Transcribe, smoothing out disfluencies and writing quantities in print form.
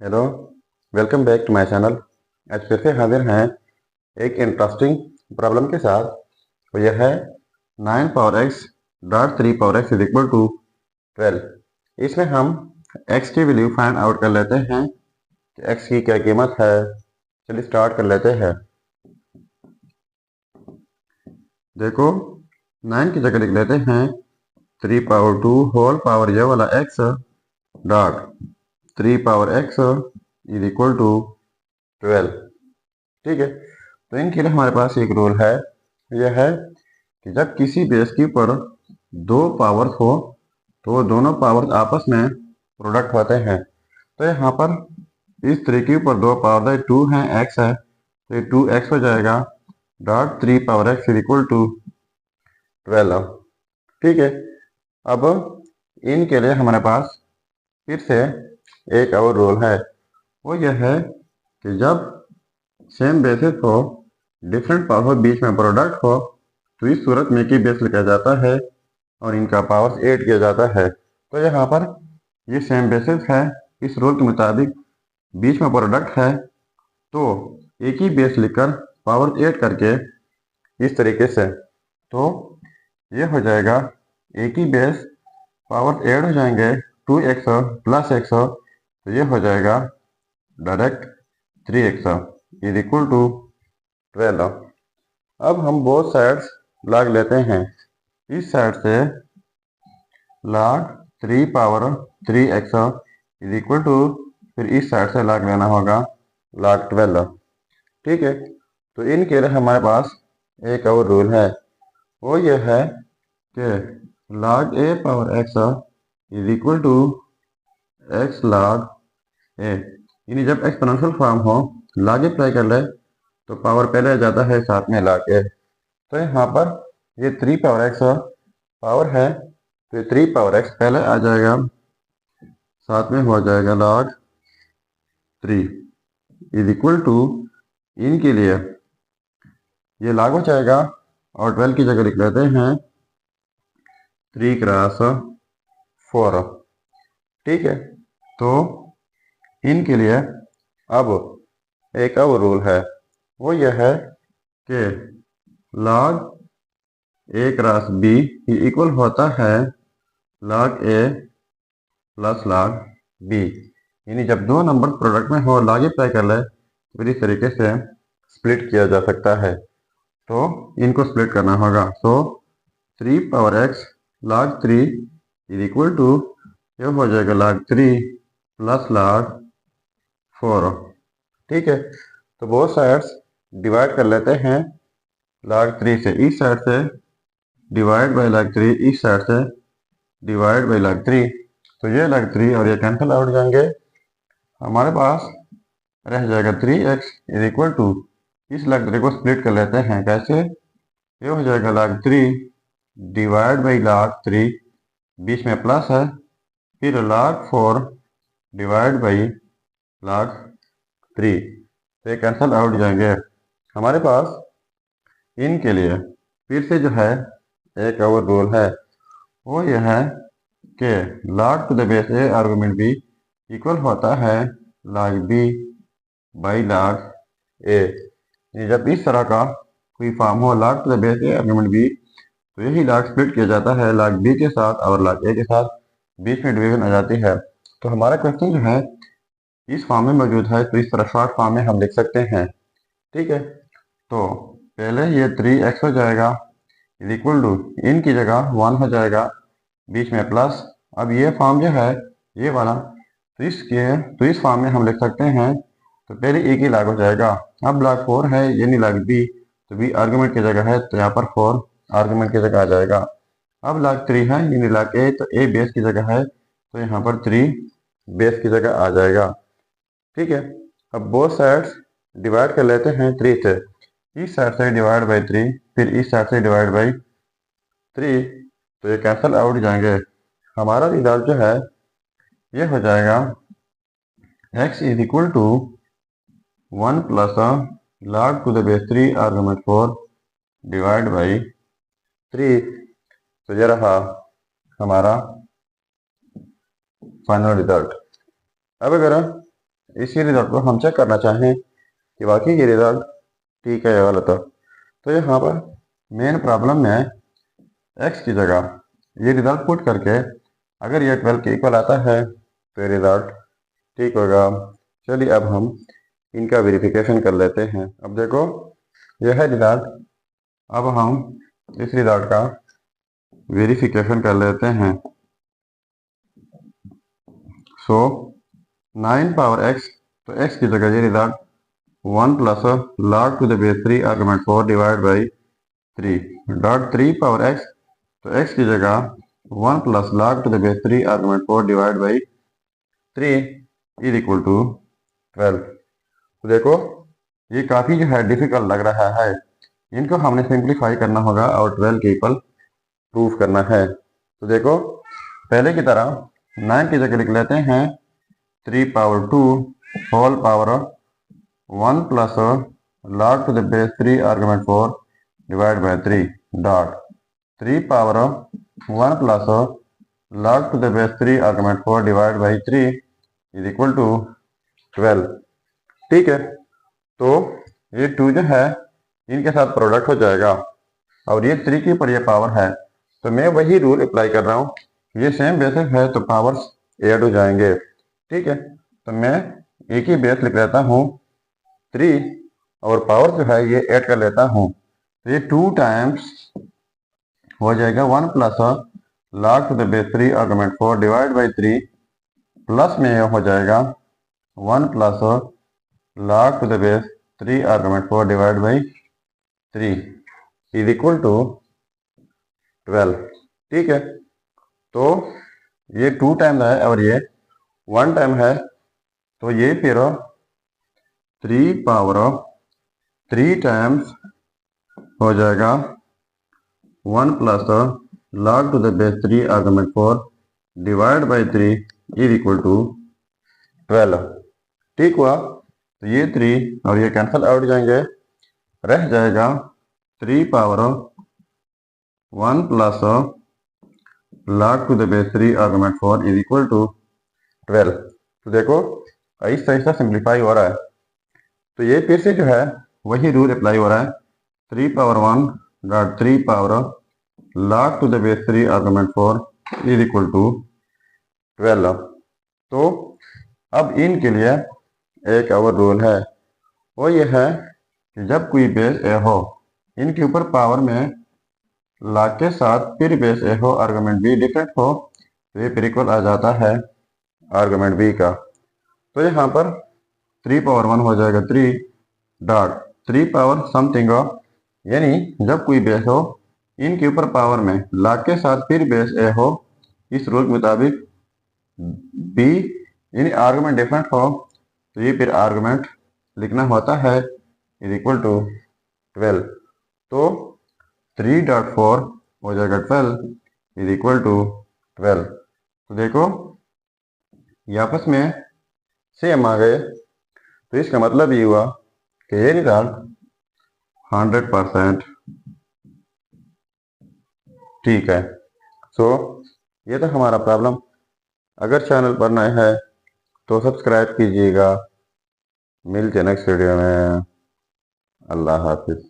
Hello, welcome back to my channel. आज फिर से हाजिर हैं एक इंटरेस्टिंग प्रॉब्लम के साथ। तो यह है 9 power x dot 3 power x is equal to 12। इसमें हम x की वैल्यू फाइंड आउट कर लेते हैं कि x की क्या कीमत है। चलिए स्टार्ट कर लेते हैं। देखो, 9 की जगह लिख लेते हैं 3 पावर 2 होल पावर ये वाला x dot 3 power x is equal to 12। ठीक है, तो इनके लिए हमारे पास एक रूल है। यह है कि जब किसी बेस के ऊपर दो पावर्स हो तो वो दोनों पावर्स आपस में प्रोडक्ट होते हैं। तो यहाँ पर इस तरीके के ऊपर दो पावर है, 2 है, x है, तो ये 2x हो जाएगा dot 3 power x is equal to 12। ठीक है, अब इनके लिए हमारे पास फिर से एक और रूल है। वो यह है कि जब सेम बेसिस हो, डिफरेंट पावर हो, बीच में प्रोडक्ट हो, तो इस सूरत में की बेस लिखा जाता है और इनका पावर 8 किया जाता है। तो यहाँ पर ये सेम बेसिस है, इस रूल के मुताबिक बीच में प्रोडक्ट है, तो एक ही बेस लिखकर पावर 8 करके इस तरीके से, तो ये हो जाएगा एक ही बेस पावर 8 हो जाएंगे 2x प्लस x, तो ये हो जाएगा direct 3x is equal to 12। अब हम बोथ साइड्स लॉग लेते हैं। इस साइड से log 3 power 3x is equal to, फिर इस साइड से log लेना होगा log 12। ठीक है, तो इनके लिए हमारे पास एक और रूल है। वो ये है कि log a power x is equal to x log a, यानी जब एक्सपोनेंशियल फॉर्म हो, log a अप्लाई कर ले तो पावर पहले आ जाता है साथ में log a। तो यहाँ पर ये 3 पावर x पावर है, तो 3 पावर x पहले आ जाएगा, साथ में हो जाएगा log 3 इज इक्वल टू, इनके लिए ये log हो जाएगा और 12 की जगह लिख लेते हैं 3 क्रॉस 4। ठीक है, तो इनके लिए अब एक और रूल है। वो यह है कि log a cross b equal होता है log a plus log b, यानी जब दो नंबर प्रोडक्ट में हो, log अप्लाई कर ले, फिर इस तरीके से स्प्लिट किया जा सकता है। तो इनको स्प्लिट करना होगा। तो 3 power x log 3 is equal to, ये हो जाएगा log 3 प्लस log 4। ठीक है, तो बोथ साइड्स डिवाइड कर लेते हैं log 3 से, इस साइड से डिवाइड बाई log 3, इस साइड से डिवाइड बाई log 3, तो ये log 3 और ये कैंसिल आउट जाएंगे। हमारे पास रह जाएगा 3x इज इक्वल टू, इस log 3 को स्प्लिट कर लेते हैं। कैसे? ये हो जाएगा log 3 डिवाइड बाई log 3, बीच में प्लस है, फिर log 4 डिवाइड बाई log 3, तो ये कैंसल आउट जाएंगे। हमारे पास इनके लिए फिर से जो है एक और रूल है। वो यह है कि log to the base a argument b equal होता है log b by log a। जब इस तरह का कोई फॉर्म हो log to the base a argument b, तो यही log स्प्लिट किया जाता है log b के साथ और log a के साथ, बीच में डिवीजन आ जाती है। तो हमारा क्वेश्चन जो है इस फॉर्म में मौजूद है, तो इस तरह शॉर्ट फॉर्म में हम लिख सकते हैं। ठीक है, तो पहले ये 3x हो जाएगा इज इक्वल टू, इनकी जगह 1 हो जाएगा, बीच में प्लस। अब ये फॉर्म जो है ये वाला, तो इस फॉर्म में हम लिख सकते हैं, तो पहले एक ही log हो जाएगा। अब log 4 है, यानी log b, तो b आर्गूमेंट की जगह है, तो यहाँ पर 4 आर्गूमेंट की जगह आ जाएगा। अब log 3 है, यानी log a, तो a बेस की जगह है, तो यहाँ पर 3 बेस की जगह आ जाएगा। ठीक है, अब बोथ साइड्स डिवाइड कर लेते हैं 3 से, इस साइड से डिवाइड बाई 3, फिर इस साइड से डिवाइड बाई 3, तो ये कैंसल आउट जाएंगे। हमारा रिजल्ट जो है ये हो जाएगा x is equal to 1 plus log to the base 3 argument 4 divide by 3। तो ये रहा हमारा फाइनल रिजल्ट। अब अगर इसी रिजल्ट को हम चेक करना चाहें कि वाकई ये रिजल्ट ठीक है या गलत है, तो यहाँ पर मेन प्रॉब्लम में x की जगह ये रिजल्ट पुट करके अगर ये 12 के इक्वल आता है तो ये रिजल्ट ठीक होगा। चलिए अब हम इनका वेरिफिकेशन कर लेते हैं। अब देखो यह है रिजल्ट। अब हम इस रिजल्ट का वेरिफिकेशन कर लेते हैं। सो 9 पावर x, तो x की जगह ये result 1 plus log to the base 3 argument 4 divide by 3 dot 3 power x, तो x की जगह 1 plus log to the base 3 argument 4 divide by 3 is equal to 12। तो देखो ये काफ़ी जो है डिफिकल्ट लग रहा है, इनको हमने सिंप्लीफाई करना होगा और 12 के इक्वल प्रूफ करना है। तो देखो पहले की तरह 9 की जगह लिख लेते हैं 3 power 2 whole power 1 plus log to the base 3 argument 4 divide by 3 dot 3 power 1 plus log to the base 3 argument 4 divide by 3 is equal to 12। ठीक है, तो ये 2 जो है इनके साथ प्रोडक्ट हो जाएगा और ये 3 के ऊपर ये पावर है, तो मैं वही रूल अप्लाई कर रहा हूँ। ये सेम बेसिस है तो पावर्स ऐड हो जाएंगे। ठीक है, तो मैं एक ही बेस लिख लेता हूँ 3 और पावर जो है ये ऐड कर लेता हूँ, तो ये 2 टाइम्स हो जाएगा 1 plus log to the base 3 argument 4 divide by 3 plus में हो जाएगा 1 plus log to the base 3 argument 4 divide by 3 is equal to 12। ठीक है, तो ये 2 टाइम है और ये 1 टाइम है, तो ये फिर 3 पावर 3 टाइम्स हो जाएगा 1 plus log to the base 3 argument 4 divide by 3 is equal to 12। ठीक हुआ, तो ये 3 और ये कैंसिल आउट जाएंगे, रह जाएगा 3 power 1 plus log to the base 3 argument 4 is equal to 12। तो देखो ऐसा ऐसा सिंप्लीफाई हो रहा है, तो ये फिर से जो है वही रूल अप्लाई हो रहा है 3 power 1 dot 3 power log to the base 3 argument 4 is equal to 12। तो अब इनके लिए एक और रूल है, वो ये है कि जब कोई बेस ए हो इनके ऊपर पावर में log के साथ फिर बेस ए हो आर्गुमेंट बी डिफरेंट हो, तो ये फिर इक्वल आ जाता है आर्गुमेंट बी का। तो यहाँ पर 3 पावर 1 हो जाएगा 3 डॉट 3 पावर समथिंग हो, यानी जब कोई बेस हो इनके ऊपर पावर में log के साथ फिर बेस ए हो, इस रूल के मुताबिक बी यानी आर्गुमेंट डिफरेंट हो, तो ये फिर आर्गुमेंट लिखना होता है इज इक्वल टू 12। तो 3.4 हो जाएगा 12 इज इक्वल टू 12। तो देखो ये आपस में सेम आ गए, तो इसका मतलब ये हुआ कि ये रिजल्ट 100% ठीक है। सो ये तो हमारा प्रॉब्लम। अगर चैनल पर नए हैं तो सब्सक्राइब कीजिएगा। मिलते हैं नेक्स्ट वीडियो में। अल्लाह हाफिज।